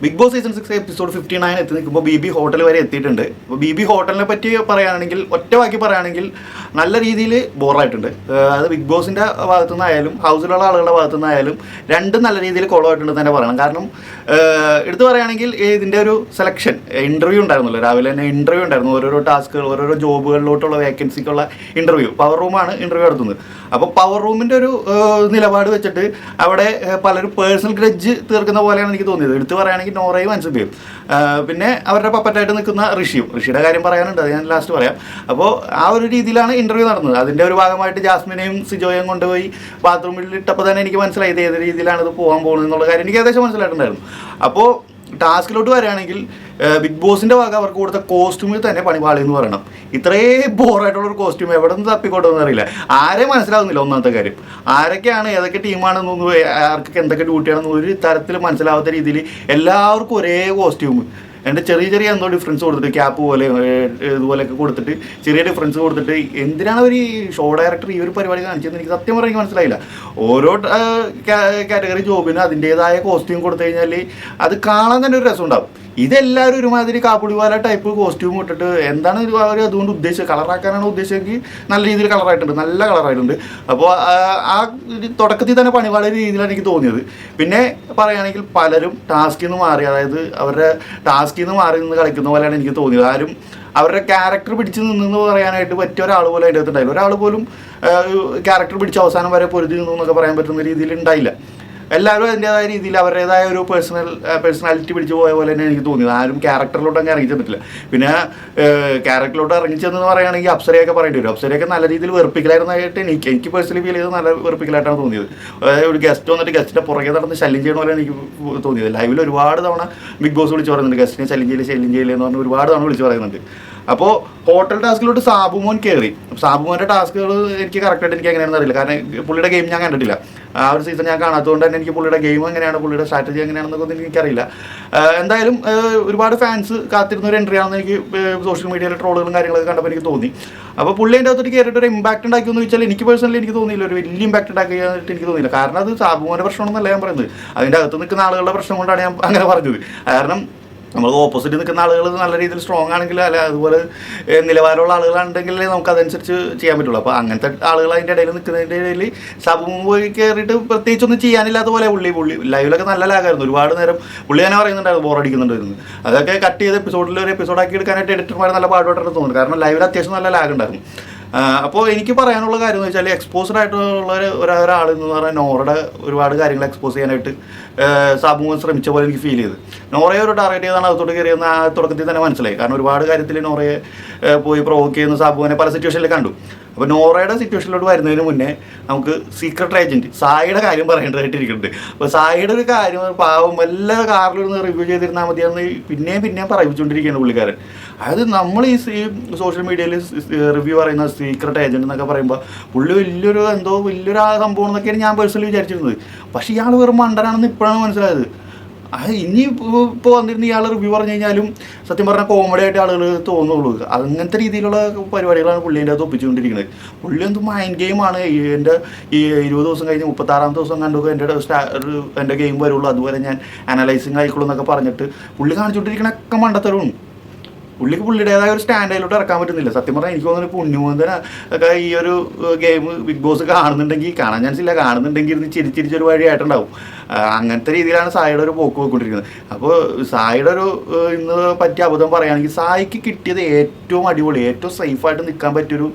Big Boss season 6 episode 59 എത്തി നിൽക്കുമ്പോൾ B hotel വരെ എത്തിയിട്ടുണ്ട്. അപ്പോൾ ബി ഹോട്ടലിനെ പറ്റി പറയുകയാണെങ്കിൽ, ഒറ്റ വാക്കി പറയുകയാണെങ്കിൽ നല്ല രീതിയിൽ ബോറായിട്ടുണ്ട്. അത് ബിഗ് ബോസിൻ്റെ ഭാഗത്തു നിന്നായാലും ഹൗസിലുള്ള ആളുകളുടെ ഭാഗത്തു നിന്നായാലും രണ്ടും നല്ല രീതിയിൽ കുളമായിട്ടുണ്ട് തന്നെ പറയണം. കാരണം എടുത്തു പറയുകയാണെങ്കിൽ ഇതിൻ്റെ ഒരു സെലക്ഷൻ ഇൻ്റർവ്യൂ ഉണ്ടായിരുന്നല്ലോ, രാവിലെ തന്നെ ഇൻ്റർവ്യൂ ഉണ്ടായിരുന്നു. ഓരോരോ ടാസ്കുകൾ, ഓരോരോ ജോബുകളിലോട്ടുള്ള വേക്കൻസിക്കുള്ള ഇൻ്റർവ്യൂ, പവർ റൂമാണ് ഇൻ്റർവ്യൂ നടത്തുന്നത്. അപ്പോൾ പവർ റൂമിൻ്റെ ഒരു നിലപാട് വെച്ചിട്ട് അവിടെ പലരും പേഴ്സണൽ ഗ്രഡ്ജ് തീർക്കുന്ന പോലെയാണ് എനിക്ക് തോന്നിയത്. എടുത്തു പറയുകയാണെങ്കിൽ നോറയും അൻസുബയും, പിന്നെ അവരുടെ പപ്പറ്റായിട്ട് നിൽക്കുന്ന ഋഷിയുടെ കാര്യം പറയാനുണ്ട്, അത് ഞാൻ ലാസ്റ്റ് പറയാം. അപ്പോൾ ആ ഒരു രീതിയിലാണ് ഇൻ്റർവ്യൂ നടന്നത്. അതിൻ്റെ ഒരു ഭാഗമായിട്ട് ജാസ്മിനെയും സിജോയും കൊണ്ടുപോയി ബാത്റൂമിൽ ഇട്ടപ്പോൾ തന്നെ എനിക്ക് മനസ്സിലായി ഇത് ഏത് രീതിയിലാണ് ഇത് പോകാൻ പോകുന്നത് എന്നുള്ള കാര്യം എനിക്ക് ഏകദേശം മനസ്സിലായിട്ടുണ്ടായിരുന്നു. അപ്പോൾ ടാസ്കിലോട്ട് വരികയാണെങ്കിൽ ബിഗ് ബോസിൻ്റെ ഭാഗം അവർക്ക് കൊടുത്ത കോസ്റ്റ്യൂമിൽ തന്നെ പണിപാളി എന്ന് പറയണം. ഇത്രയും ബോറായിട്ടുള്ളൊരു കോസ്റ്റ്യൂം എവിടെ നിന്ന് തപ്പിക്കോട്ടെന്ന് അറിയില്ല, ആരെ മനസ്സിലാവുന്നില്ല. ഒന്നാമത്തെ കാര്യം, ആരൊക്കെയാണ് ഏതൊക്കെ ടീമാണെന്നൊന്നും ആർക്കൊക്കെ എന്തൊക്കെ ഡ്യൂട്ടിയാണെന്ന് ഒരു തരത്തിൽ മനസ്സിലാവാത്ത രീതിയിൽ എല്ലാവർക്കും ഒരേ കോസ്റ്റ്യൂം. എൻ്റെ ചെറിയ എന്തോ ഡിഫറൻസ് കൊടുത്തിട്ട്, ക്യാപ്പ് പോലെ ഇതുപോലെയൊക്കെ കൊടുത്തിട്ട് ചെറിയ ഡിഫറൻസ് കൊടുത്തിട്ട് എന്തിനാണ് ഒരു ഷോ ഡയറക്ടർ ഈ ഒരു പരിപാടി കാണിച്ചതെന്ന് എനിക്ക് സത്യം പറഞ്ഞാൽ മനസ്സിലായില്ല. ഓരോ കാറ്റഗറി ജോബിന് അതിൻ്റേതായ കോസ്റ്റ്യൂം കൊടുത്തു കഴിഞ്ഞാൽ അത് കാണാൻ തന്നെ ഒരു രസം ഉണ്ടാവും. ഇതെല്ലാവരും ഒരുമാതിരി കാപ്പുടിവാല ടൈപ്പ് കോസ്റ്റ്യൂം ഇട്ടിട്ട് എന്താണ് അവർ അതുകൊണ്ട് ഉദ്ദേശിച്ചത്, കളറാക്കാനാണ് ഉദ്ദേശിച്ചെങ്കിൽ നല്ല രീതിയിൽ കളറായിട്ടുണ്ട്, നല്ല കളറായിട്ടുണ്ട്. അപ്പോൾ ആ തുടക്കത്തിൽ തന്നെ പണിപാള രീതിയിലാണ് എനിക്ക് തോന്നിയത്. പിന്നെ പറയുകയാണെങ്കിൽ പലരും ടാസ്കിൽ നിന്ന് മാറി, അതായത് അവരുടെ ടാസ്കിൽ നിന്ന് മാറി നിന്ന് കളിക്കുന്ന പോലെയാണ് എനിക്ക് തോന്നിയത്. ആരും അവരുടെ ക്യാരക്ടർ പിടിച്ച് നിന്നെന്ന് പറയാനായിട്ട് പറ്റിയ ഒരാൾ പോലും അതിൻ്റെ അകത്തുണ്ടായില്ല. ഒരാൾ പോലും ക്യാരക്ടർ പിടിച്ച് അവസാനം വരെ പൊരുതി നിന്നു എന്നൊക്കെ പറയാൻ പറ്റുന്ന രീതിയിൽ ഉണ്ടായില്ല. എല്ലാവരും അതിൻ്റേതായ രീതിയിൽ അവരുടേതായ ഒരു പേഴ്സണാലിറ്റി പിടിച്ചു പോയ പോലെ തന്നെ എനിക്ക് തോന്നിയത്. ആരും ക്യാരക്ടറിലോട്ട് അങ്ങ് ഇറങ്ങി ചെന്നിട്ടില്ല. പിന്നെ ക്യാരക്ടറിലോട്ട് ഇറങ്ങിച്ചെന്ന് പറയുകയാണെങ്കിൽ അപ്സരയൊക്കെ പറയേണ്ടി വരും. അപ്സരയൊക്കെ നല്ല രീതിയിൽ വെറുപ്പിക്കലായിരുന്നായിട്ട് എനിക്ക് പേഴ്സണലി ഫീൽ ചെയ്തത് നല്ല വെറുപ്പിക്കലായിട്ടാണ് തോന്നിയത്. ഒരു ഗസ്റ്റ് വന്നിട്ട് ഗസ്റ്റിൻ്റെ പുറകെ നടന്ന് ശല്യം ചെയ്യണ പോലെയാണ് എനിക്ക് തോന്നിയത്. ലൈവിൽ ഒരുപാട് തവണ ബിഗ് ബോസ് വിളിച്ച് പറയുന്നുണ്ട്, ഗസ്റ്റിനെ ശല്യം ചെയ്യില്ല എന്ന് പറഞ്ഞ് ഒരുപാട് തവണ വിളിച്ച് പറയുന്നുണ്ട്. അപ്പോൾ ഹോട്ടൽ ടാസ്കിലോട്ട് സാബുമോൻ കയറി. സാബുമോൻ്റെ ടാസ്കുകൾ എനിക്ക് കറക്റ്റായിട്ട് എനിക്ക് എങ്ങനെയാണെന്ന് അറിയില്ല, കാരണം പുള്ളിയുടെ ഗെയിം ഞാൻ കണ്ടിട്ടില്ല. ആ ഒരു സീസൺ ഞാൻ കാണാത്തതുകൊണ്ട് തന്നെ എനിക്ക് പുള്ളിയുടെ ഗെയിം എങ്ങനെയാണ്, പുള്ളിയുടെ സ്ട്രാറ്റജി എങ്ങനെയാണെന്നൊക്കെ എനിക്കറിയില്ല. എന്തായാലും ഒരുപാട് ഫാൻസ് കാത്തിരുന്ന ഒരു എൻട്രി ആണെന്ന് എനിക്ക് സോഷ്യൽ മീഡിയയിലെ ട്രോളുകളും കാര്യങ്ങളൊക്കെ കണ്ടപ്പോൾ എനിക്ക് തോന്നി. അപ്പോൾ പുള്ളി എൻ്റെ അകത്തോട്ട് കയറിയിട്ട് ഒരു ഇമ്പാക്ട് ഉണ്ടാക്കിയെന്ന് ചോദിച്ചാൽ എനിക്ക് പേഴ്സണലി എനിക്ക് തോന്നിയില്ല, ഒരു വലിയ ഇമ്പാക്ട് ഉണ്ടാക്കിയിട്ട് എനിക്ക് തോന്നിയില്ല. കാരണം അത് സാബുമോൻ്റെ പ്രശ്നമാണെന്നല്ല ഞാൻ പറയുന്നത്, അതിൻ്റെ അകത്ത് നിൽക്കുന്ന ആളുകളുടെ പ്രശ്നം കൊണ്ടാണ് ഞാൻ അങ്ങനെ പറഞ്ഞത്. കാരണം നമ്മൾ ഓപ്പോസിറ്റ് നിൽക്കുന്ന ആളുകൾ നല്ല രീതിയിൽ സ്ട്രോങ് ആണെങ്കിൽ, അല്ല അതുപോലെ നിലവാരമുള്ള ആളുകളാണെങ്കിലേ നമുക്ക് അതനുസരിച്ച് ചെയ്യാൻ പറ്റുള്ളൂ. അപ്പോൾ അങ്ങനത്തെ ആളുകൾ അതിൻ്റെ ഇടയിൽ നിൽക്കുന്നതിൻ്റെ ഇടയിൽ സാബു പോയി കയറിയിട്ട് പ്രത്യേകിച്ചൊന്നും ചെയ്യാനില്ലാത്ത പോലെ പുള്ളി ലൈവിലൊക്കെ നല്ല ലാഗായിരുന്നു. ഒരുപാട് നേരം പുള്ളി തന്നെ പറയുന്നുണ്ടായിരുന്നു ബോറടിക്കുന്നുണ്ടായിരുന്നു. അതൊക്കെ കട്ട് ചെയ്ത് എപ്പിസോഡിൽ ഒരു എപ്പിസോഡാക്കി എടുക്കാനായിട്ട് എഡിറ്റർമാർ നല്ല പാടുപെട്ടെന്ന് തോന്നുന്നു. കാരണം ലൈവിൽ അത്യാവശ്യം നല്ല ലാഗ് ഉണ്ടായിരുന്നു. അപ്പോൾ എനിക്ക് പറയാനുള്ള കാര്യം എന്ന് വെച്ചാൽ, എക്സ്പോസ്ഡ് ആയിട്ടുള്ള ഒരാൾ എന്ന് പറഞ്ഞാൽ നോറയുടെ ഒരുപാട് കാര്യങ്ങൾ എക്സ്പോസ് ചെയ്യാനായിട്ട് സാബുമോൻ ശ്രമിച്ച പോലെ എനിക്ക് ഫീൽ ചെയ്ത്. നോറയെ ഒരു ടാർഗറ്റ് ചെയ്താണ് അകത്തോട്ട് കയറിയെന്ന് ആ തുടക്കത്തിൽ തന്നെ മനസ്സിലായി. കാരണം ഒരുപാട് കാര്യത്തിൽ നോറയെ പോയി പ്രൊവോക്ക് ചെയ്യുന്ന സാബുവിനെ പല സിറ്റുവേഷനിൽ കണ്ടു. അപ്പോൾ നോറയുടെ സിറ്റുവേഷനിലോട്ട് വരുന്നതിന് മുന്നേ നമുക്ക് സീക്രട്ട് ഏജൻറ്റ് സായിയുടെ കാര്യം പറയേണ്ടതായിട്ടിരിക്കുന്നുണ്ട്. അപ്പോൾ സായിയുടെ ഒരു കാര്യം, പാവം എല്ലാ കാറിലൊന്ന് റിവ്യൂ ചെയ്തിരുന്നാൽ മതിയെന്ന് പിന്നെയും പറയിച്ചുകൊണ്ടിരിക്കുകയാണ് പുള്ളിക്കാരൻ. അതായത് നമ്മൾ ഈ സോഷ്യൽ മീഡിയയിൽ റിവ്യൂ പറയുന്ന സീക്രട്ട് ഏജൻറ്റ് എന്നൊക്കെ പറയുമ്പോൾ പുള്ളി വലിയൊരു സംഭവം എന്നൊക്കെയാണ് ഞാൻ പേഴ്സണലി വിചാരിച്ചിരുന്നത്. പക്ഷേ ഇയാൾ വെറും മണ്ടനാണെന്ന് ഇപ്പോഴാണ് മനസ്സിലായത്. അത് ഇനി ഇപ്പോൾ വന്നിരുന്ന ഇയാൾ റിവ്യൂ പറഞ്ഞു കഴിഞ്ഞാലും സത്യം പറഞ്ഞാൽ കോമഡി ആയിട്ട് ആളുകൾ തോന്നുള്ളൂ. അങ്ങനത്തെ രീതിയിലുള്ള പരിപാടികളാണ് പുള്ളീൻ്റെ അകത്ത് ഒപ്പിച്ചുകൊണ്ടിരിക്കുന്നത്. പുള്ളി എന്ത് മൈൻഡ് ഗെയിമാണ്. എൻ്റെ ഈ 20 ദിവസം കഴിഞ്ഞ് 36ാമത്തെ ദിവസം കണ്ടു എൻ്റെ ഗെയിം വരുള്ളൂ, അതുപോലെ ഞാൻ അനലൈസിങ് ആയിക്കോളൂ എന്നൊക്കെ പറഞ്ഞിട്ട് പുള്ളി കാണിച്ചുകൊണ്ടിരിക്കണൊക്കെ മണ്ടത്തരവും. പുള്ളിക്ക് പുള്ളിയുടേതായ ഒരു സ്റ്റാൻഡേർഡിലോട്ട് ഇറക്കാൻ പറ്റുന്നില്ല. സത്യം പറഞ്ഞാൽ എനിക്ക് തോന്നുന്നു പുണ്യമോന്തന ഒക്കെ ഈ ഒരു ഗെയിം ബിഗ് ബോസ് കാണുന്നുണ്ടെങ്കിൽ, കാണാൻ ചാൻസ് ഇല്ല, കാണുന്നുണ്ടെങ്കിൽ ഇരുന്ന് ചിരിച്ചൊരു വഴിയായിട്ടുണ്ടാവും. അങ്ങനത്തെ രീതിയിലാണ് സായിയുടെ ഒരു പോക്ക് പോയിക്കൊണ്ടിരിക്കുന്നത്. അപ്പോൾ സായിയുടെ ഒരു ഇന്ന് പറ്റിയ അബദ്ധം പറയുകയാണെങ്കിൽ, സായിക്ക് കിട്ടിയത് ഏറ്റവും അടിപൊളി, ഏറ്റവും സേഫായിട്ട് നിൽക്കാൻ പറ്റിയൊരു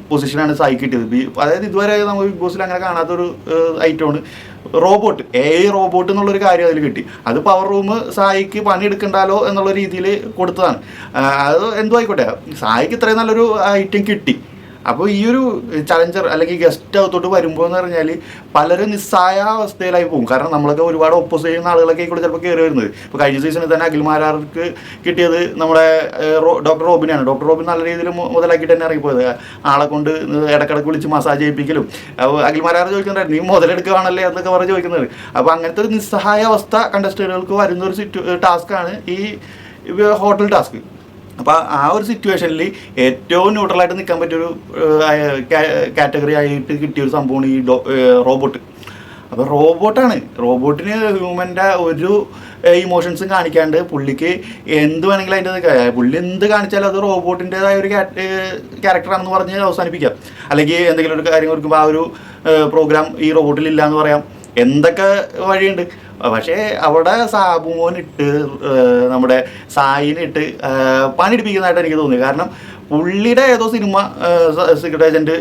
പൊസിഷനാണ് സായി കിട്ടിയത്. അതായത് ഇതുവരെ നമ്മൾ ബിഗ് ബോസിൽ അങ്ങനെ കാണാത്തൊരു ഐറ്റമാണ് റോബോട്ട്, റോബോട്ട് എന്നുള്ളൊരു കാര്യം അതിൽ കിട്ടി. അത് പവർ റൂം സായിക്ക് പണിയെടുക്കണ്ടല്ലോ എന്നുള്ള രീതിയിൽ കൊടുത്തതാണ്. അത് എന്തോ ആയിക്കോട്ടെ, സായിക്ക് ഇത്രയും നല്ലൊരു ഐറ്റം കിട്ടി. അപ്പോൾ ഈ ഒരു ചലഞ്ചർ അല്ലെങ്കിൽ ഗസ്റ്റ് അകത്തോട്ട് വരുമ്പോൾ എന്ന് പറഞ്ഞാൽ പലരും നിസ്സായ അവസ്ഥയിലായി പോകും. കാരണം നമ്മളൊക്കെ ഒരുപാട് ഒപ്പോസ് ചെയ്യുന്ന ആളുകളൊക്കെ കൂടെ ചിലപ്പോൾ കയറി വരുന്നത്. ഇപ്പോൾ കഴിഞ്ഞ സീസണിൽ തന്നെ അഖിൽമാരാർക്ക് കിട്ടിയത് നമ്മുടെ ഡോക്ടർ റോബിനാണ്. ഡോക്ടർ റോബിൻ നല്ല രീതിയിൽ മുതലാക്കിയിട്ട് തന്നെ ഇറങ്ങിപ്പോയത്. ആളെ കൊണ്ട് ഇടക്കിടക്ക് വിളിച്ച് മസാജ് ചെയ്യിപ്പിക്കലും. അപ്പോൾ അഖിൽമാരാർ ചോദിക്കുന്നുണ്ട്, നീ മുതലെടുക്കുകയാണല്ലേ എന്നൊക്കെ പറഞ്ഞ് ചോദിക്കുന്നത്. അപ്പോൾ അങ്ങനത്തെ ഒരു നിസ്സഹായ അവസ്ഥ കണ്ടസ്റ്റന്റുകൾക്ക് വരുന്നൊരു ടാസ്ക്കാണ് ഈ ഹോട്ടൽ ടാസ്ക്. അപ്പോൾ ആ ഒരു സിറ്റുവേഷനിൽ ഏറ്റവും ന്യൂട്രലായിട്ട് നിൽക്കാൻ പറ്റിയൊരു കാറ്റഗറി ആയിട്ട് കിട്ടിയൊരു സംഭവമാണ് ഈ റോബോട്ട്. അപ്പോൾ റോബോട്ടിന് ഹ്യൂമൻ്റെ ഒരു ഇമോഷൻസും കാണിക്കാണ്ട് പുള്ളിക്ക് എന്ത് വേണമെങ്കിലും അതിൻ്റെ പുള്ളി എന്ത് കാണിച്ചാലും അത് റോബോട്ടിൻ്റെതായ ഒരു ക്യാരക്ടറാണെന്ന് പറഞ്ഞ് അവസാനിപ്പിക്കാം. അല്ലെങ്കിൽ എന്തെങ്കിലും ഒരു കാര്യം കൊടുക്കുമ്പോൾ ആ ഒരു പ്രോഗ്രാം ഈ റോബോട്ടിലില്ല എന്ന് പറയാം. എന്തൊക്കെ വഴിയുണ്ട്. പക്ഷേ അവിടെ സാബുമോനിട്ട് നമ്മുടെ സായിനിട്ട് പണിയെടുപ്പിക്കുന്നതായിട്ട് എനിക്ക് തോന്നി. കാരണം പുള്ളിയുടെ ഏതോ സിനിമ സീക്രട്ട് ഏജന്റ്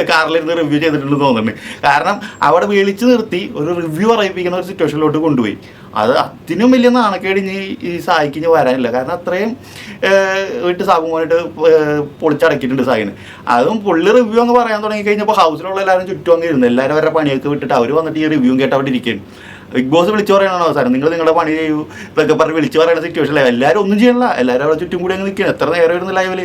കാറിലിരുന്ന് റിവ്യൂ ചെയ്തിട്ടുണ്ടെന്ന് തോന്നുന്നുണ്ട്. കാരണം അവിടെ വിളിച്ചു നിർത്തി ഒരു റിവ്യൂ പറയിപ്പിക്കുന്ന ഒരു സിറ്റുവേഷനിലോട്ട് കൊണ്ടുപോയി. അത് അതിനും വലിയ നാണക്കേട് ഇനി ഈ സായിക്ക് ഇനി വരാനില്ല. കാരണം അത്രയും വീട്ട് സാബുമോനായിട്ട് പൊളിച്ചടക്കിയിട്ടുണ്ട് സായിന്. അതും പുള്ളി റിവ്യൂ അങ്ങ് പറയാൻ തുടങ്ങി കഴിഞ്ഞപ്പോൾ ഹൗസിലുള്ള എല്ലാവരും ചുറ്റും അങ്ങ് ഇരുന്നു. എല്ലാവരും അവരുടെ പണിയൊക്കെ വിട്ടിട്ട് അവർ വന്നിട്ട് ഈ റിവ്യൂ കേട്ട് അവിടെ ഇരിക്കുകയാണ്. ബിഗ് ബോസ് വിളിച്ചു പറയണോ അവസാനം നിങ്ങൾ നിങ്ങളുടെ പണി ചെയ്യൂ ഇതൊക്കെ പറഞ്ഞ് വിളിച്ചു പറയുന്ന സിറ്റുവേഷനില്ല. എല്ലാവരും ഒന്നും ചെയ്യണില്ല. എല്ലാവരും അവിടെ ചുറ്റും കൂടി അങ്ങ് നിൽക്കുകയാണ്. എത്ര നേരം വരുന്ന ലൈവിൽ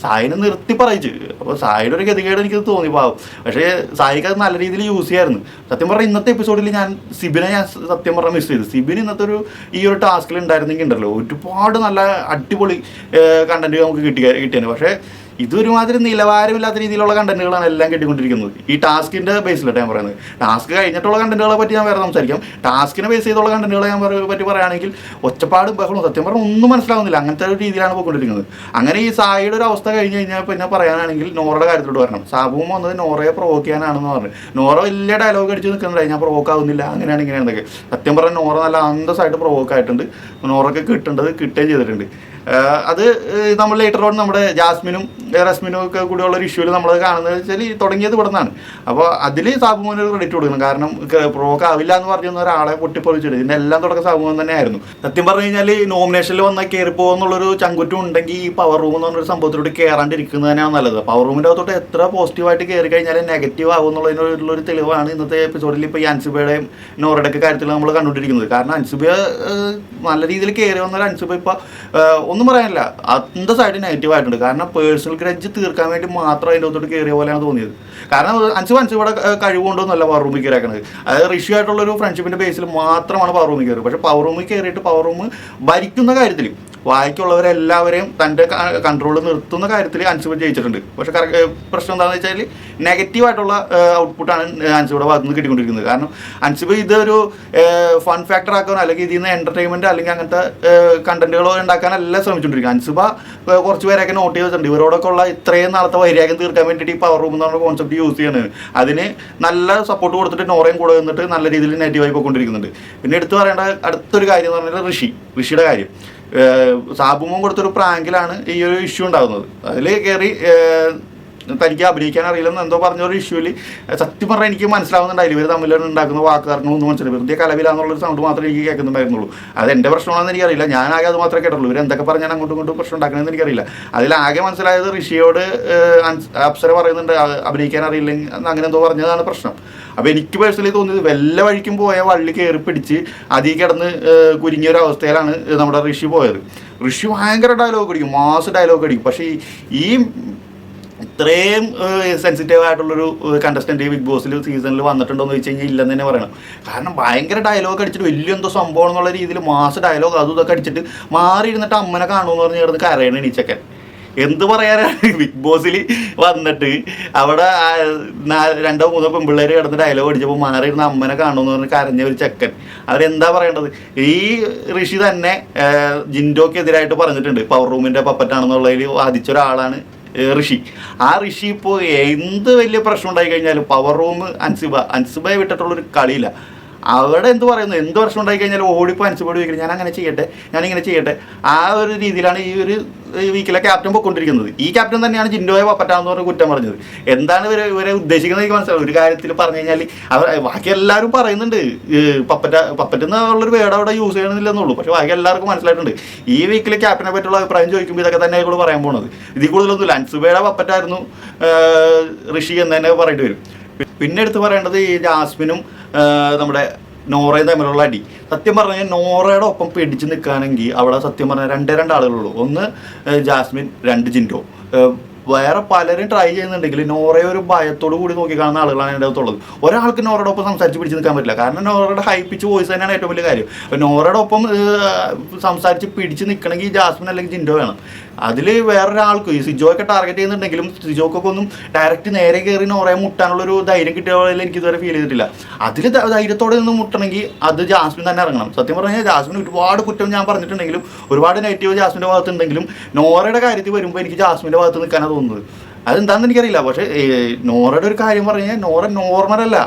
സായിനെ നിർത്തി പറയിച്ചു. അപ്പോൾ സായിയുടെ ഒരു ഗതികേട് എനിക്ക് തോന്നി പാവം. പക്ഷേ സായിക്ക് അത് നല്ല രീതിയിൽ യൂസ് ചെയ്യായിരുന്നു. സത്യം പറഞ്ഞാൽ ഇന്നത്തെ എപ്പിസോഡിൽ സിബിനെ സത്യം പറഞ്ഞാൽ മിസ് ചെയ്തു. സിബിന് ഇന്നത്തെ ഈ ഒരു ടാസ്കിൽ ഉണ്ടായിരുന്നെങ്കിൽ ഉണ്ടല്ലോ ഒരുപാട് നല്ല അടിപൊളി കണ്ടന്റ് നമുക്ക് കിട്ടിയാണ്. പക്ഷേ ഇതൊരുമാതിരി നിലവാരമില്ലാത്ത രീതിയിലുള്ള കണ്ടന്റുകളാണ് എല്ലാം കിട്ടിക്കൊണ്ടിരിക്കുന്നത്. ഈ ടാസ്കിൻ്റെ ബേസിലിട്ട് ഞാൻ പറയുന്നത്. ടാസ്ക് കഴിഞ്ഞിട്ടുള്ള കണ്ടന്റുകളെ പറ്റി ഞാൻ വേറെ സംസാരിക്കാം. ടാസ്കിനെ ബേസ് ചെയ്തുള്ള കണ്ടന്റുകളെ ഞാൻ പറ്റി പറയുകയാണെങ്കിൽ ഒച്ചപ്പാട് ബഹളം സത്യം പറഞ്ഞാൽ ഒന്നും മനസ്സിലാവുന്നില്ല. അങ്ങനത്തെ ഒരു രീതിയിലാണ് പോയിക്കൊണ്ടിരിക്കുന്നത്. അങ്ങനെ ഈ സായിയുടെ ഒരു അവസ്ഥ കഴിഞ്ഞ് കഴിഞ്ഞാൽ പിന്നെ പറയാനാണെങ്കിൽ നോറയുടെ കാര്യത്തിലോട്ട് വരണം. സാബുവും വന്നത് നോറയെ പ്രൊവോക്ക് ചെയ്യാനാണെന്ന് പറഞ്ഞു. നോറ വലിയ ഡയലോഗ് അടിച്ച് നിൽക്കുന്നുണ്ടായി, ഞാൻ പ്രൊവോക്ക് ആവുന്നില്ല അങ്ങനെയാണ് ഇങ്ങനെയാണെന്നൊക്കെ. സത്യം പറഞ്ഞാൽ നോറ നല്ല അന്തസ്സായിട്ട് പ്രൊവോക്ക് ആയിട്ടുണ്ട്. നോറയ്ക്ക് കിട്ടുകയും ചെയ്തിട്ടുണ്ട്. അത് നമ്മൾ ലേറ്റർ ഓൺ നമ്മുടെ ജാസ്മിനും റസ്മിനും ഒക്കെ കൂടിയുള്ള ഒരു ഇഷ്യൂവിൽ നമ്മൾ കാണുന്നത് വെച്ചാൽ തുടങ്ങിയത് ഇവിടെ നിന്നാണ്. അപ്പോൾ അതിൽ സാബുമോന് ക്രെഡിറ്റ് കൊടുക്കണം. കാരണം പ്രൊവോക്ക് ആവില്ല എന്ന് പറഞ്ഞ ഒരാളെ പൊട്ടിപ്പൊളിച്ചിട്ട് ഇതിൻ്റെ എല്ലാം തുടക്കം സാബുമോൻ തന്നെ ആയിരുന്നു. സത്യം പറഞ്ഞു കഴിഞ്ഞാൽ നോമിനേഷനിൽ വന്നാൽ കയറിപ്പോകുന്നുള്ളൊരു ചങ്കുറ്റം ഉണ്ടെങ്കിൽ ഈ പവർ റൂം എന്ന് പറഞ്ഞൊരു സംഭവത്തിലോട്ട് കയറാണ്ടിരിക്കുന്നത് തന്നെയാണ് നല്ലത്. പവർ റൂമിൻ്റെ അകത്തോട്ട് എത്ര പോസിറ്റീവായിട്ട് കയറി കഴിഞ്ഞാൽ നെഗറ്റീവ് ആവും എന്നുള്ളതിനുള്ളൊരു തെളിവാണ് ഇന്നത്തെ എപ്പിസോഡിൽ ഇപ്പോൾ ഈ അൻസിബയുടെയും നോറയുടെയൊക്കെ കാര്യത്തിൽ നമ്മൾ കണ്ടുകൊണ്ടിരിക്കുന്നത്. കാരണം അൻസിബ നല്ല രീതിയിൽ കയറി വന്നൊരു അൻസിബ ഇപ്പോൾ ഒന്നും പറയാനില്ല, അന്തസ്സായിട്ട് നെഗറ്റീവ് ആയിട്ടുണ്ട്. കാരണം പേഴ്സണൽ ഗ്രഡ്ജ് തീർക്കാൻ വേണ്ടി മാത്രം അതിൻ്റെ അകത്തോട്ട് കയറിയ പോലെയാണ് തോന്നിയത്. കാരണം അൻസിബയുടെ കഴിവുകൊണ്ടൊന്നുമല്ല പവർ റൂമിൽ കയറിയാക്കുന്നത്. അതായത് ഋഷി ആയിട്ടുള്ളൊരു ഫ്രണ്ട്ഷിപ്പിൻ്റെ ബേസിൽ മാത്രമാണ് പവർ റൂമിൽ കയറി. പക്ഷേ പവർ റൂമിൽ കയറിയിട്ട് പവർ റൂം ഭരിക്കുന്ന കാര്യത്തിൽ ബാക്കിയുള്ളവരെല്ലാവരെയും തൻ്റെ കൺട്രോളിൽ നിർത്തുന്ന കാര്യത്തിൽ അൻസിബ ജയിച്ചിട്ടുണ്ട്. പക്ഷേ പ്രശ്നം എന്താണെന്ന് വെച്ചാൽ നെഗറ്റീവായിട്ടുള്ള ഔട്ട്പുട്ടാണ് അൻസിബയുടെ ഭാഗത്ത് നിന്ന് കിട്ടിക്കൊണ്ടിരിക്കുന്നത്. കാരണം അൻസിബ ഇതൊരു ഫൺ ഫാക്ടർ ആക്കാനോ അല്ലെങ്കിൽ ഇതിൽ നിന്ന് എൻ്റർടൈൻമെൻറ്റ് അല്ലെങ്കിൽ അങ്ങനത്തെ കണ്ടന്റുകളോ ഉണ്ടാക്കാനല്ല ശ്രമിച്ചുകൊണ്ടിരിക്കുക. അൻസിബ കുറച്ച് പേരൊക്കെ നോട്ട് ചെയ്തിട്ടുണ്ട്. ഇവരോടൊക്കെ ഉള്ള ഇത്രയും നാളത്തെ വൈരാഗ്യം തീർക്കാൻ വേണ്ടിയിട്ട് ഈ പവർ റൂം എന്ന് പറഞ്ഞ കോൺസെപ്റ്റ് യൂസ് ചെയ്യണത്. അതിന് നല്ല സപ്പോർട്ട് കൊടുത്തിട്ട് നോറയും കൂടെ വന്നിട്ട് നല്ല രീതിയിൽ നെഗറ്റീവായി പോയിക്കൊണ്ടിരിക്കുന്നുണ്ട്. പിന്നെ എടുത്തു പറയേണ്ട അടുത്തൊരു കാര്യം എന്ന് പറഞ്ഞാൽ ഋഷിയുടെ കാര്യം. സാബുമോൻ കൊടുത്തൊരു പ്രാങ്കിലാണ് ഈ ഒരു ഇഷ്യൂ ഉണ്ടാകുന്നത്. അതിൽ കയറി തനിക്ക് അഭിനയിക്കാൻ അറിയില്ലെന്ന് എന്തോ പറഞ്ഞൊരു ഇഷ്യൂവിൽ സത്യം പറഞ്ഞാൽ എനിക്ക് മനസ്സിലാവുന്നുണ്ടായില്ല. ഇവർ തമ്മിൽ ഉണ്ടാക്കുന്ന വാക്കുകാർക്കൊന്നും മനസ്സിലായി. വെറുതെ കലവിലാന്നുള്ളൊരു സൗണ്ട് മാത്രമേ എനിക്ക് കേൾക്കുന്നുണ്ടായിരുന്നുള്ളൂ. അത് എൻ്റെ പ്രശ്നമാണെന്ന് എനിക്കറിയില്ല. ഞാനാകെ അത് മാത്രമേ കേട്ടുള്ളൂ. ഇവർ എന്തൊക്കെ പറഞ്ഞാൽ അങ്ങോട്ടും ഇങ്ങോട്ടും പ്രശ്നം ഉണ്ടാക്കണമെന്ന് എനിക്കറിയില്ല. അതിലാകെ മനസ്സിലായത് ഋഷിയോട് അപ്സര പറയുന്നുണ്ട് അഭിനയിക്കാൻ അറിയില്ലെങ്കിൽ അങ്ങനെ എന്തോ പറഞ്ഞതാണ് പ്രശ്നം. അപ്പോൾ എനിക്ക് പേഴ്സണലി തോന്നിയത് വല്ല വഴിക്കും പോയ വള്ളി കയറി പിടിച്ച് അതിൽ കിടന്ന് കുരുങ്ങിയ ഒരു അവസ്ഥയിലാണ് നമ്മുടെ ഋഷി പോയത്. ഋഷി ഭയങ്കര ഡയലോഗ് അടിക്കും, മാസ് ഡയലോഗ് അടിക്കും. പക്ഷേ ഈ ഇത്രയും സെൻസിറ്റീവ് ആയിട്ടുള്ളൊരു കണ്ടസ്റ്റൻ്റ് ബിഗ് ബോസിൽ സീസണിൽ വന്നിട്ടുണ്ടോ എന്ന് വെച്ച് കഴിഞ്ഞാൽ ഇല്ലെന്ന് തന്നെ പറയണം. കാരണം ഭയങ്കര ഡയലോഗ് അടിച്ചിട്ട് വലിയ എന്തോ സംഭവം എന്നുള്ള രീതിയിൽ മാസ് ഡയലോഗ് അതും ഇതൊക്കെ അടിച്ചിട്ട് മാറിയിരുന്നിട്ട് അമ്മനെ കാണുമെന്ന് പറഞ്ഞ് കിടന്ന് കരയണ എണീച്ചൊക്കെ. എന്ത് പറയാനാണ്, ബിഗ് ബോസിൽ വന്നിട്ട് അവിടെ 2-3 പെൺപിള്ളേർ കിടന്ന് ഡയലോഗ് അടിച്ചപ്പോൾ മാറിയിരുന്ന അമ്മനെ കാണുമെന്ന് പറഞ്ഞ് കരഞ്ഞ ഒരു ചെക്കൻ. അവരെന്താ പറയേണ്ടത്? ഈ ഋഷി തന്നെ ജിൻഡോക്കെതിരായിട്ട് പറഞ്ഞിട്ടുണ്ട് പവർ റൂമിൻ്റെ പപ്പറ്റാണെന്നുള്ളതിൽ വാദിച്ച ഒരാളാണ് ഋഷി. ആ ഋഷി ഇപ്പോൾ എന്ത് വലിയ പ്രശ്നം ഉണ്ടായി കഴിഞ്ഞാലും പവർ റൂം അൻസിബയെ വിട്ടിട്ടുള്ളൊരു കളിയില്ല. അവിടെ എന്ത് പറയുന്നു, എന്ത് പ്രശ്നം ഉണ്ടായി കഴിഞ്ഞാലും ഓടിപ്പോൾ അൻസിബയോട് ചോദിക്കുന്നത് ഞാനിങ്ങനെ ചെയ്യട്ടെ. ആ ഒരു രീതിയിലാണ് ഈ ഒരു വീക്കിലെ ക്യാപ്റ്റൻ പോയിക്കൊണ്ടിരിക്കുന്നത്. ഈ ക്യാപ്റ്റൻ തന്നെയാണ് ജിൻഡോയെ പപ്പറ്റാന്ന് പറഞ്ഞ് കുറ്റം പറഞ്ഞത്. എന്താണ് ഇവരെ ഉദ്ദേശിക്കുന്നത് എനിക്ക് മനസ്സിലാവും. ഒരു കാര്യത്തിൽ പറഞ്ഞു കഴിഞ്ഞാൽ ബാക്കി എല്ലാവരും പറയുന്നുണ്ട് പപ്പറ്റെന്നുള്ളൊരു വേർഡ് അവിടെ യൂസ് ചെയ്യണമെന്നില്ലെന്നുള്ളൂ. പക്ഷേ ബാക്കി എല്ലാവർക്കും മനസ്സിലായിട്ടുണ്ട്. ഈ വീക്കിലെ ക്യാപ്റ്റനെ പറ്റിയുള്ള അഭിപ്രായം ചോദിക്കുമ്പോൾ ഇതൊക്കെ തന്നെ ആയിക്കോളൂ പറയാൻ പോകുന്നത്. ഇതിൽ കൂടുതലൊന്നുമില്ല. അൻസിബയുടെ പപ്പറ്റായിരുന്നു ഋഷി എന്ന് തന്നെ പറയേണ്ടി വരും. പിന്നെ എടുത്ത് പറയേണ്ടത് ഈ ജാസ്മിനും നമ്മുടെ നോറയും തമ്മിലുള്ള അടി. സത്യം പറഞ്ഞാൽ നോറയുടെ ഒപ്പം പിടിച്ച് നിൽക്കുകയാണെങ്കിൽ അവിടെ സത്യം പറഞ്ഞാൽ 2 ആളുകളുള്ളൂ. ഒന്ന് ജാസ്മിൻ, 2 ജിൻഡോ. വേറെ പലരും ട്രൈ ചെയ്യുന്നുണ്ടെങ്കിൽ നോറയെ ഒരു ഭയത്തോടു കൂടി നോക്കി കാണുന്ന ആളുകളാണ് എൻ്റെ അകത്തുള്ളത്. ഒരാൾക്ക് നോറയുടെ ഒപ്പം സംസാരിച്ച് പിടിച്ച് നിൽക്കാൻ പറ്റില്ല. കാരണം നോറയുടെ ഹൈ പിച്ച് വോയിസ് തന്നെയാണ് ഏറ്റവും വലിയ കാര്യം. അപ്പോൾ നോറയുടെ ഒപ്പം സംസാരിച്ച് പിടിച്ച് നിൽക്കണമെങ്കിൽ ജാസ്മിൻ അല്ലെങ്കിൽ ജിൻഡോ വേണം. അതിൽ വേറൊരാൾക്ക് ഈ സിജോയൊക്കെ ടാർഗറ്റ് ചെയ്യുന്നുണ്ടെങ്കിലും സിജോക്കൊക്കെ ഒന്നും ഡയറക്റ്റ് നേരെ കയറി നോറയെ മുട്ടാനുള്ളൊരു ധൈര്യം കിട്ടിയ പോലെ എനിക്ക് ഇതുവരെ ഫീൽ ചെയ്തിട്ടില്ല. അതിൽ ധൈര്യത്തോടെ നിന്ന് മുട്ടണമെങ്കിൽ അത് ജാസ്മിൻ തന്നെ ഇറങ്ങണം. സത്യം പറഞ്ഞാൽ ജാസ്മിൻ ഒരുപാട് കുറ്റം ഞാൻ പറഞ്ഞിട്ടുണ്ടെങ്കിലും ഒരുപാട് നെഗറ്റീവ് ജാസ്മിൻ്റെ ഭാഗത്തുണ്ടെങ്കിലും നോറയുടെ കാര്യത്തിൽ വരുമ്പോൾ എനിക്ക് ജാസ്മിൻ്റെ ഭാഗത്ത് നിൽക്കാനാണ് തോന്നുന്നത്. അതെന്താണെന്ന് എനിക്കറിയില്ല. പക്ഷേ നോറയുടെ ഒരു കാര്യം പറഞ്ഞു കഴിഞ്ഞാൽ നോറ നോർമലല്ല,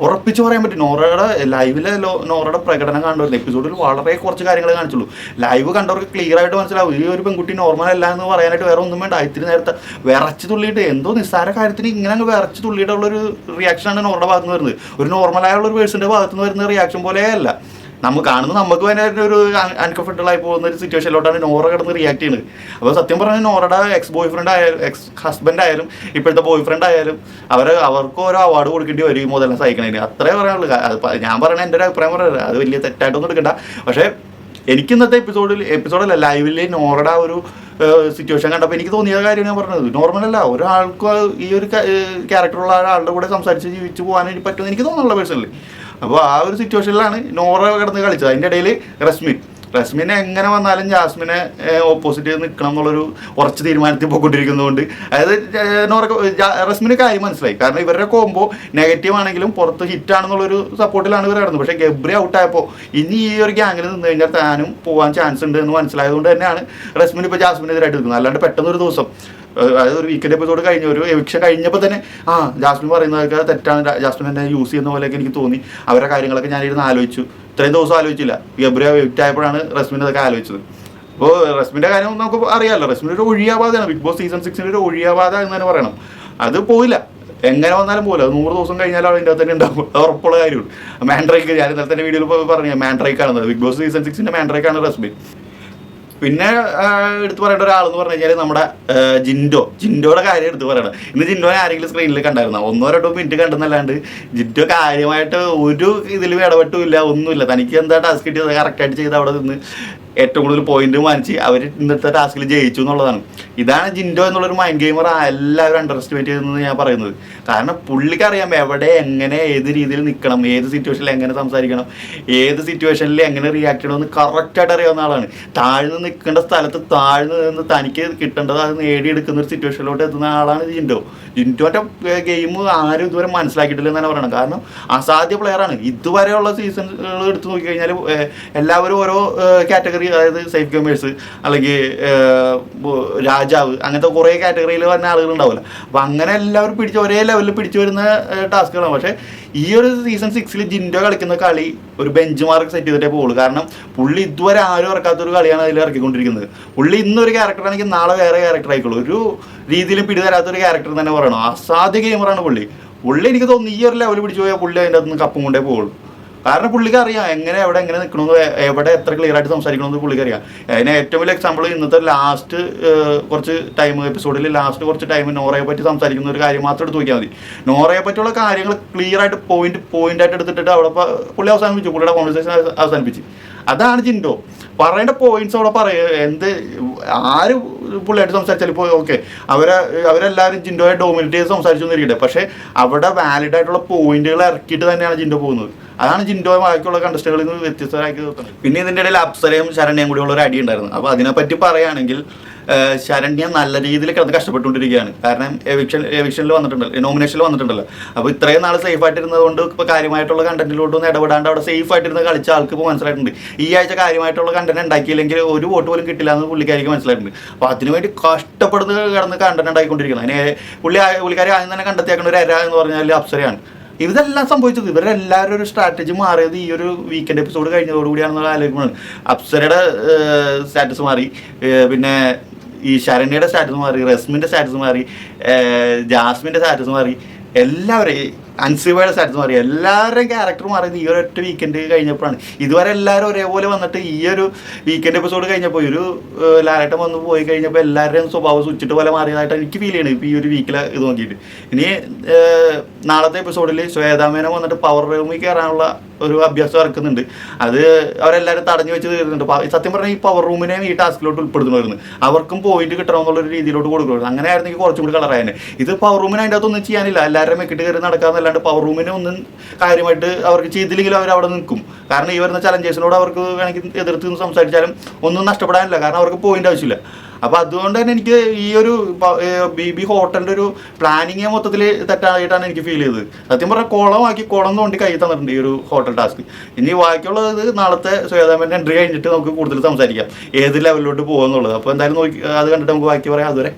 ഉറപ്പിച്ച് പറയാൻ പറ്റും. നോറയുടെ ലൈവിലെ നോറയുടെ പ്രകടനം കണ്ടുവരുന്നത് എപ്പിസോഡിൽ വളരെ കുറച്ച് കാര്യങ്ങൾ കാണിച്ചുള്ളൂ. ലൈവ് കണ്ടവർക്ക് ക്ലിയർ ആയിട്ട് മനസ്സിലാവും ഈ ഒരു പെൺകുട്ടി നോർമൽ അല്ല എന്ന് പറയാനായിട്ട് വേറെ ഒന്നും വേണ്ട. ഇത്തിരി നേരത്തെ വിറച്ച് തുള്ളിയിട്ട് എന്തോ നിസ്സാര കാര്യത്തിന് ഇങ്ങനെ അങ്ങ് വിറച്ച് തുള്ളിയിട്ടുള്ളൊരു റിയാക്ഷനാണ് നോറയുടെ ഭാഗത്ത് നിന്ന് വരുന്നത്. ഒരു നോർമലായുള്ള ഒരു പേഴ്സൻ്റെ ഭാഗത്ത് നിന്ന് വരുന്ന റിയാക്ഷൻ പോലെയല്ല. നമുക്ക് കാണുന്നത് നമുക്ക് തന്നെ ഒരു അൺകംഫർട്ടബിൾ ആയി പോകുന്ന ഒരു സിറ്റുവേഷനിലോട്ടാണ് നോറ കിടന്ന് റിയാക്ട് ചെയ്യുന്നത്. അപ്പോൾ സത്യം പറഞ്ഞാൽ നോറയുടെ എക്സ് ബോയ് ഫ്രണ്ട് ആയാലും എക്സ് ഹസ്ബൻഡ് ആയാലും ഇപ്പോഴത്തെ ബോയ് ഫ്രണ്ട് ആയാലും അവർക്ക് ഓരോ അവാർഡ് കൊടുക്കേണ്ടി വരും ഈ മുതലെല്ലാം സഹിക്കണതിന്. അത്രേ പറയാനുള്ളൂ. ഞാൻ പറയണ എൻ്റെ ഒരു അഭിപ്രായം പറയുന്നത് അത് വലിയ തെറ്റായിട്ടൊന്നും എടുക്കണ്ട. പക്ഷേ എനിക്ക് ഇന്നത്തെ എപ്പിസോഡല്ല ലൈവിൽ നോറയുടെ ഒരു സിറ്റുവേഷൻ കണ്ടപ്പോൾ എനിക്ക് തോന്നിയ കാര്യം ഞാൻ പറഞ്ഞത്. നോർമലല്ല, ഒരാൾക്ക് ഈ ഒരു ക്യാരക്ടറുള്ള ഒരാളുടെ കൂടെ സംസാരിച്ച് ജീവിച്ചു പോകാൻ പറ്റുമെന്ന് എനിക്ക് തോന്നുന്നുള്ള പേഴ്സണലി. അപ്പോൾ ആ ഒരു സിറ്റുവേഷനിലാണ് നോറ കിടന്ന് കളിച്ചത്. അതിൻ്റെ ഇടയിൽ റസ്മിനെ എങ്ങനെ വന്നാലും ജാസ്മിനെ ഓപ്പോസിറ്റ് നിൽക്കണം എന്നുള്ളൊരു ഉറച്ച തീരുമാനത്തിൽ പോയിക്കൊണ്ടിരിക്കുന്നതുകൊണ്ട് അതായത് റസ്മിന് കാര്യം മനസ്സിലായി. കാരണം ഇവരുടെ കോമ്പോ നെഗറ്റീവ് ആണെങ്കിലും പുറത്ത് ഹിറ്റാണെന്നുള്ളൊരു സപ്പോർട്ടിലാണ് ഇവർ കിടന്നത്. പക്ഷേ ഗബ്രി ഔട്ടായപ്പോൾ ഇനി ഈ ഒരു ഗ്യാങ്ങിൽ നിന്ന് കഴിഞ്ഞാൽ താനും പോകാൻ ചാൻസ് ഉണ്ട് എന്ന് മനസ്സിലായതുകൊണ്ട് തന്നെയാണ് റസ്മിന് ഇപ്പോൾ ജാസ്മിനെതിരായിട്ട് നിൽക്കുന്നത്. അല്ലാണ്ട് പെട്ടെന്നൊരു ദിവസം അതായത് ഒരു വീക്കെൻഡ് എപ്പിസോഡ് കഴിഞ്ഞ ഒരു എവിക്ഷൻ കഴിഞ്ഞപ്പോൾ തന്നെ ജാസ്മിൻ പറയുന്നതൊക്കെ തെറ്റാണ്, ജാസ്മിൻ എന്നെ യൂസ് ചെയ്യുന്ന പോലെയൊക്കെ എനിക്ക് തോന്നി. അവരുടെ കാര്യങ്ങളൊക്കെ ഞാനിരുന്ന് ആലോചിച്ചു. ഇത്രയും ദിവസം ആലോചിച്ചില്ല. ഗബ്രി എവിക്റ്റ് ആയപ്പോഴാണ് റസ്മിൻ അതൊക്കെ ആലോചിച്ചത്. അപ്പോൾ റസ്മിൻ്റെ കാര്യം നമുക്ക് അറിയാമല്ലോ. റസ്മിൻ്റെ ഒരു ഒഴിയാബാധയാണ്. ബിഗ് ബോസ് സീസൺ 6 ഒരു ഒഴിയാബാധ എന്ന് തന്നെ പറയണം. അത് പോയില്ല, എങ്ങനെ വന്നാലും പോകില്ല. 100 ദിവസം കഴിഞ്ഞാലും അതിൻ്റെ അകത്ത് തന്നെ ഉണ്ടാവും. അത് ഉറപ്പുള്ള കാര്യമുള്ളൂ. മാൻഡ്രൈക്ക് ഞാൻ ഇന്നലെ തന്നെ വീഡിയോയിൽ പറഞ്ഞു മാൻഡ്രൈക്കാണെന്നത്. ബിഗ് ബോസ് സീസൺ 6 മാൻഡ്രൈക്കാണ് റസ്മിൻ. പിന്നെ എടുത്തു പറയേണ്ട ഒരാളെന്ന് പറഞ്ഞു കഴിഞ്ഞാൽ നമ്മുടെ ജിൻഡോയുടെ കാര്യം എടുത്ത് പറയണം. ഇന്ന് ജിൻഡോനെ ആരെങ്കിലും സ്ക്രീനിൽ കണ്ടായിരുന്നോ? 1-2 മിനിറ്റ് കണ്ടെന്നല്ലാണ്ട് ജിൻഡോ കാര്യമായിട്ട് ഒരു ഇതിലും ഇടപെട്ടുമില്ല, ഒന്നുമില്ല. തനിക്ക് എന്താ ടാസ്ക് കിട്ടിയത് കറക്റ്റായിട്ട് ചെയ്ത് അവിടെ നിന്ന് ഏറ്റവും കൂടുതൽ പോയിന്റ് വാങ്ങിച്ച് അവർ ഇന്നത്തെ ടാസ്കിൽ ജയിച്ചു എന്നുള്ളതാണ്. ഇതാണ് ജിൻഡോ എന്നുള്ളൊരു മൈൻഡ് ഗെയിമർ എല്ലാവരും അണ്ടർ എസ്റ്റിമേറ്റ് ചെയ്യുന്നത് ഞാൻ പറയുന്നത്. കാരണം പുള്ളിക്കറിയാം എവിടെ എങ്ങനെ ഏത് രീതിയിൽ നിൽക്കണം, ഏത് സിറ്റുവേഷനിൽ എങ്ങനെ സംസാരിക്കണം, ഏത് സിറ്റുവേഷനിൽ എങ്ങനെ റിയാക്ട് ചെയ്യണമെന്ന് കറക്റ്റായിട്ട് അറിയാവുന്ന ആളാണ്. താഴ്ന്ന് നിൽക്കേണ്ട സ്ഥലത്ത് താഴ്ന്ന് നിന്ന് തനിക്ക് കിട്ടേണ്ടത് അത് നേടിയെടുക്കുന്ന ഒരു സിറ്റുവേഷനിലോട്ട് എത്തുന്ന ആളാണ് ജിൻഡോൻ്റെ ഗെയിം ആരും ഇതുവരെ മനസ്സിലാക്കിയിട്ടില്ല എന്നാണ് പറയണം. കാരണം അസാധ്യ പ്ലെയറാണ്. ഇതുവരെയുള്ള സീസണുകൾ എടുത്തു നോക്കിക്കഴിഞ്ഞാൽ എല്ലാവരും ഓരോ കാറ്റഗറി, അതായത് സേഫ് ഗെയിമേഴ്സ് അല്ലെങ്കിൽ രാജാവ്, അങ്ങനത്തെ കുറേ കാറ്റഗറിയിൽ വന്ന ആളുകളുണ്ടാവില്ല. അപ്പം അങ്ങനെ എല്ലാവരും ഒരേ ലെവലിൽ പിടിച്ചു വരുന്ന ടാസ്കുകളാണ്. പക്ഷേ ഈ ഒരു സീസൺ 6 ജിൻഡോ കളിക്കുന്ന കളി ഒരു ബെഞ്ച് മാർക്ക് സെറ്റ് ചെയ്തിട്ടേ പോകുള്ളൂ. കാരണം പുള്ളി ഇതുവരെ ആരും ഇറക്കാത്തൊരു കളിയാണ് അതിൽ ഇറക്കിക്കൊണ്ടിരിക്കുന്നത്. പുള്ളി ഇന്നൊരു ക്യാരക്ടറാണെങ്കിൽ നാളെ വേറെ ക്യാരക്ടർ ആയിക്കോളൂ. ഒരു രീതിയിലും പിടിതരാത്തൊരു ക്യാരക്ടർ തന്നെ പറയണം. അസാധ്യ ഗെയിമറാണ് പുള്ളി. എനിക്ക് തോന്നുന്നു ഈ ഒരു ലെവൽ പിടിച്ചു പോയാൽ പുള്ളി അതിൻ്റെ അകത്ത് നിന്ന് കപ്പും കൊണ്ടേ പോകുള്ളൂ. കാരണം പുള്ളിക്ക് അറിയാം എങ്ങനെ നിൽക്കണമെന്ന്, എവിടെ എത്ര ക്ലിയർ ആയിട്ട് സംസാരിക്കണമെന്ന് പുള്ളിക്ക് അറിയാം. അതിന് ഏറ്റവും വലിയ എക്സാമ്പിൾ ഇന്നത്തെ ലാസ്റ്റ് കുറച്ച് ടൈം എപ്പിസോഡിൽ ലാസ്റ്റ് കുറച്ച് ടൈം നോറയെ പറ്റി സംസാരിക്കുന്ന ഒരു കാര്യം മാത്രം എടുത്ത് നോക്കിയാൽ മതി. നോറയെ പറ്റിയുള്ള കാര്യങ്ങൾ ക്ലിയർ ആയിട്ട് പോയിന്റ് ആയിട്ട് എടുത്തിട്ട് അവിടെ പുള്ളി അവസാനിപ്പിച്ചു, പുള്ളിയുടെ കോൺവെർസേഷൻ അവസാനിപ്പിച്ച്. അതാണ് ജിൻഡോ. പറയേണ്ട പോയിന്റ്സ് അവിടെ പറയുക. ആര് പുള്ളിയായിട്ട് സംസാരിച്ചാൽ ഇപ്പോൾ ഓക്കെ അവരെല്ലാവരും ജിൻഡോയെ ഡോമിനേറ്റ് ചെയ്ത് സംസാരിച്ചു എന്നിരിക്കട്ടെ. പക്ഷേ അവിടെ വാലിഡ് ആയിട്ടുള്ള പോയിന്റുകൾ ഇറക്കിയിട്ട് തന്നെയാണ് ജിൻഡോ പോകുന്നത്. അതാണ് ജിൻഡോ ബാക്കിയുള്ള കണ്ടസ്റ്റന്റുകളിൽ നിന്ന് വ്യത്യസ്തരാക്കി നിർത്തുന്നത്. പിന്നെ ഇതിൻ്റെ ഇടയിൽ അപ്സരയും ശരണ്യയും കൂടിയുള്ള ഒരു അടി ഉണ്ടായിരുന്നു. അപ്പോൾ അതിനെപ്പറ്റി പറയുകയാണെങ്കിൽ ശരണ്യ നല്ല രീതിയിൽ കിടന്ന് കഷ്ടപ്പെട്ടുകൊണ്ടിരിക്കുകയാണ്. കാരണം എവിക്ഷനിൽ വന്നിട്ടുണ്ടല്ലോ, നോമിനേഷനിൽ വന്നിട്ടുണ്ടല്ലോ. അപ്പോൾ ഇത്രയും നാൾ സേഫ് ആയിട്ടിരുന്നത് കൊണ്ട് ഇപ്പോൾ കാര്യമായിട്ടുള്ള കണ്ടന്റിലോട്ടൊന്നും ഇടപെടാണ്ട് അവിടെ സേഫ് ആയിട്ടിരുന്ന് കളിച്ച ആൾക്ക് ഇപ്പോൾ മനസ്സിലായിട്ടുണ്ട് ഈ ആഴ്ച കാര്യമായിട്ടുള്ള കണ്ടന്റ് ഉണ്ടാക്കിയില്ലെങ്കിൽ ഒരു വോട്ട് പോലും കിട്ടില്ല എന്ന് പുള്ളിക്കാരിക്ക് മനസ്സിലായിട്ടുണ്ട്. അപ്പോൾ അതിനുവേണ്ടി കഷ്ടപ്പെടുന്ന കിടന്ന് കണ്ടന്റ് ഉണ്ടാക്കിക്കൊണ്ടിരിക്കുന്നത്. അതിന് പുള്ളിക്കാരി ആദ്യം തന്നെ കണ്ടെത്തിയാക്കുന്ന ഒരു എര എന്ന് പറഞ്ഞാൽ അപ്സരയാണ്. ഇതെല്ലാം സംഭവിച്ചത് ഇവരെല്ലാവരും ഒരു സ്ട്രാറ്റജി മാറിയത് ഈ ഒരു വീക്കെൻഡ് എപ്പിസോഡ് കഴിഞ്ഞതോടുകൂടിയാണെന്നുള്ള ആലോചിക്കുന്നത്. അപ്സരയുടെ സ്റ്റാറ്റസ് മാറി, പിന്നെ ഈ ശരണ്യയുടെ സ്റ്റാറ്റസ് മാറി, റസ്മിൻ്റെ സ്റ്റാറ്റസ് മാറി, ജാസ്മിൻ്റെ സ്റ്റാറ്റസ് മാറി, എല്ലാവരും അൻസിബയുടെ സ്റ്റാറ്റസ് മാറി, എല്ലാവരുടെയും ക്യാരക്ടർ മാറിയത് ഈ ഒരൊറ്റ വീക്കെൻഡ് കഴിഞ്ഞപ്പോഴാണ്. ഇതുവരെ എല്ലാവരും ഒരേപോലെ വന്നിട്ട് ഈ ഒരു വീക്കെൻഡ് എപ്പിസോഡ് കഴിഞ്ഞപ്പോൾ ഒരു ലാലേട്ടൻ വന്ന് പോയി കഴിഞ്ഞപ്പോൾ എല്ലാവരുടെയും സ്വഭാവം സ്വിച്ചിട്ട് പോലെ മാറിയതായിട്ട് എനിക്ക് ഫീൽ ചെയ്യണം ഇപ്പോൾ ഈ ഒരു വീക്കിൽ ഇത് നോക്കിയിട്ട്. ഇനി നാളത്തെ എപ്പിസോഡിൽ ശ്വേതാമേനം വന്നിട്ട് പവർ റൂമിൽ കയറാനുള്ള ഒരു അഭ്യാസം ഇറക്കുന്നുണ്ട്. അത് അവരെല്ലാവരും തടഞ്ഞു വെച്ച് തീർന്നുണ്ട്. സത്യം പറഞ്ഞാൽ ഈ പവർ റൂമിനെയും ഈ ടാസ്കിലോട്ട് ഉൾപ്പെടുത്തുമായിരുന്നു. അവർക്കും പോയിന്റ് കിട്ടണമെന്നുള്ളൊരു രീതിയിലോട്ട് കൊടുക്കുമായിരുന്നു. അങ്ങനെ ആയിരുന്നെങ്കിൽ കുറച്ചും കൂടി കളറായിരുന്നു. ഇത് പവർ റൂമിന് അതിൻ്റെ അകത്തൊന്നും ചെയ്യാനില്ല. എല്ലാവരും മെക്കിട്ട് കയറി നടക്കാന്നല്ലാണ്ട് പവർ റൂമിനെ ഒന്നും കാര്യമായിട്ട് അവർക്ക് ചെയ്തില്ലെങ്കിലും അവർ അവിടെ നിൽക്കും. കാരണം ഈ വരുന്ന ചലഞ്ചേഴ്സിനോട് അവർക്ക് വേണമെങ്കിൽ എതിർത്ത് നിന്ന് സംസാരിച്ചാലും ഒന്നും നഷ്ടപ്പെടാനില്ല. കാരണം അവർക്ക് പോയിന്റ് ആവശ്യമില്ല. അപ്പോൾ അതുകൊണ്ട് തന്നെ എനിക്ക് ഈ ഒരു BB ഹോട്ടലിൻ്റെ ഒരു പ്ലാനിങ് മൊത്തത്തിൽ തെറ്റായിട്ടാണ് എനിക്ക് ഫീൽ ചെയ്തത്. സത്യം പറഞ്ഞാൽ കുളം തോണ്ടി കൈ തന്നിട്ടുണ്ട് ഈ ഒരു ഹോട്ടൽ ടാസ്ക്. ഇനി ബാക്കിയുള്ളത് നാളത്തെ ശ്വേതാമേൻ്റെ എൻട്രി കഴിഞ്ഞിട്ട് നമുക്ക് കൂടുതൽ സംസാരിക്കാം ഏത് ലെവലിലോട്ട് പോകുമെന്നുള്ളത്. അപ്പോൾ എന്തായാലും നോക്കി അത് കണ്ടിട്ട് നമുക്ക് ബാക്കി പറയാം. അതുവരെ